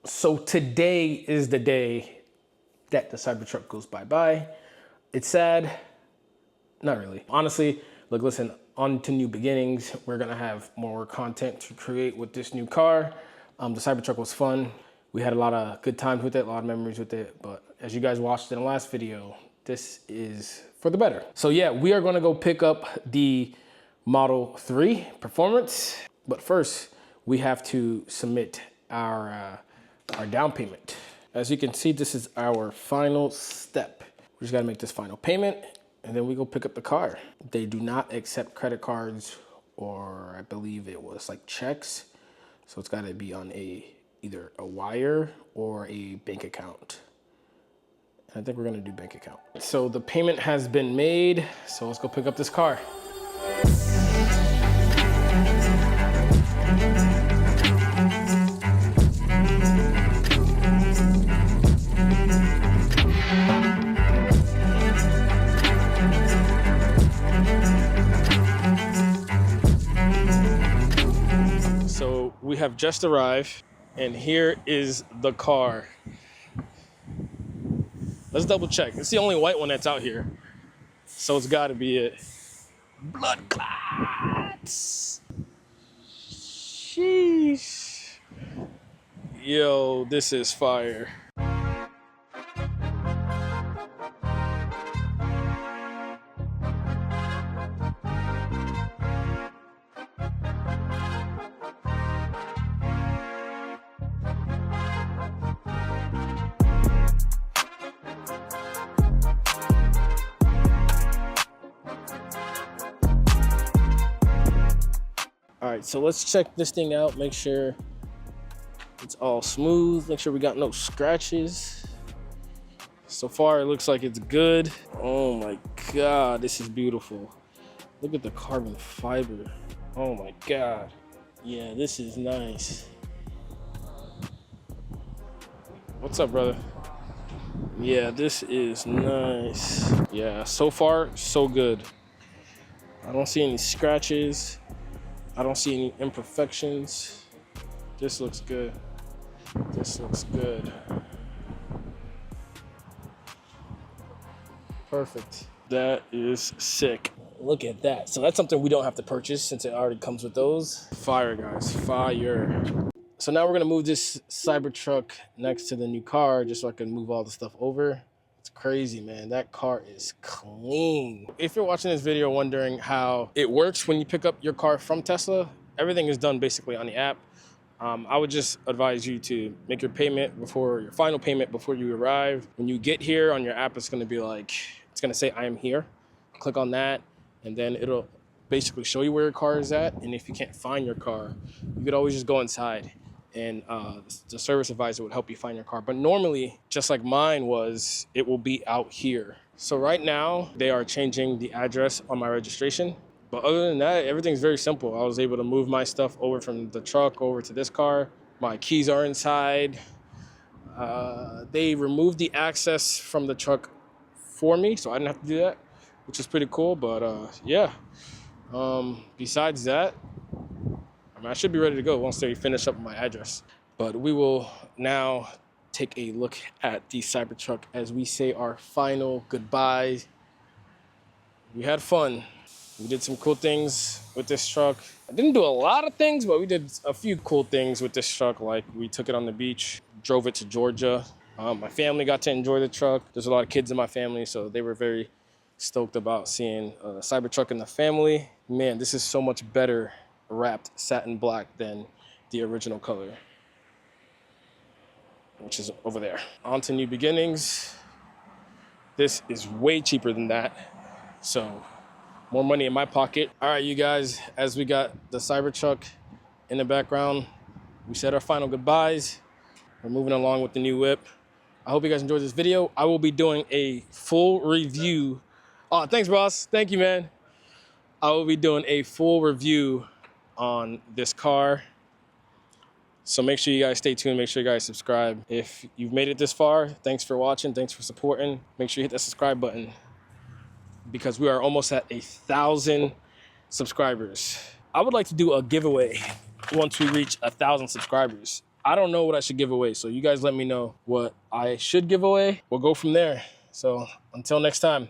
So today is the day that the Cybertruck goes bye-bye. It's sad. Not really. Honestly, look, listen, on to new beginnings. We're gonna have more content to create with this new car. The Cybertruck was fun. We had a lot of good times with it, a lot of memories with it. But as you guys watched in the last video, this is for the better. So yeah, we are gonna go pick up the Model 3 Performance. But first, we have to submit our down payment. As you can see, this is our final step. We just gotta make this final payment and then we go pick up the car. They do not accept credit cards, or I believe it was like checks. So it's gotta be on either a wire or a bank account. And I think we're gonna do bank account. So the payment has been made. So let's go pick up this car. So we have just arrived and here is the car. Let's double check. It's the only white one that's out here. So it's gotta be it. Blood clots. Sheesh. Yo, this is fire. All right, so let's check this thing out, make sure it's all smooth, make sure we got no scratches. So far, it looks like it's good. Oh my God, this is beautiful. Look at the carbon fiber. Oh my God. Yeah, this is nice. What's up, brother? Yeah, this is nice. Yeah, so far, so good. I don't see any scratches. I don't see any imperfections. This looks good. This looks good. Perfect. That is sick. Look at that. So that's something we don't have to purchase since it already comes with those. Fire, guys, fire. So now we're gonna move this Cybertruck next to the new car just so I can move all the stuff over. It's crazy, man. That car is clean. If you're watching this video wondering how it works when you pick up your car from Tesla, everything is done basically on the app. I would just advise you to make your payment before your final payment before you arrive. When you get here on your app, it's gonna be like, it's gonna say, I am here. Click on that, and then it'll basically show you where your car is at. And if you can't find your car, you could always just go inside and the service advisor would help you find your car. But normally, just like mine was, it will be out here. So right now, they are changing the address on my registration. But other than that, everything's very simple. I was able to move my stuff over from the truck over to this car. My keys are inside. They removed the access from the truck for me, so I didn't have to do that, which is pretty cool. But yeah, besides that, I should be ready to go once they finish up my address. But we will now take a look at the Cybertruck as we say our final goodbyes. We had fun. We did some cool things with this truck. I didn't do a lot of things, but we did a few cool things with this truck. Like we took it on the beach, drove it to Georgia. My family got to enjoy the truck. There's a lot of kids in my family, so they were very stoked about seeing a Cybertruck in the family. Man, this is so much better wrapped satin black than the original color, which is over there. On to new beginnings. This is way cheaper than that, so more money in my pocket. All right, you guys, as we got the Cybertruck in the background, we said our final goodbyes. We're moving along with the new whip. I hope you guys enjoyed this video. I will be doing a full review. Oh, thanks, boss. Thank you, man. I will be doing a full review on this car. So make sure you guys stay tuned. Make sure you guys subscribe. If you've made it this far, thanks for watching. Thanks for supporting. Make sure you hit that subscribe button because we are almost at 1,000 subscribers. I would like to do a giveaway once we reach 1,000 subscribers. I don't know what I should give away. So you guys let me know what I should give away. We'll go from there. So until next time.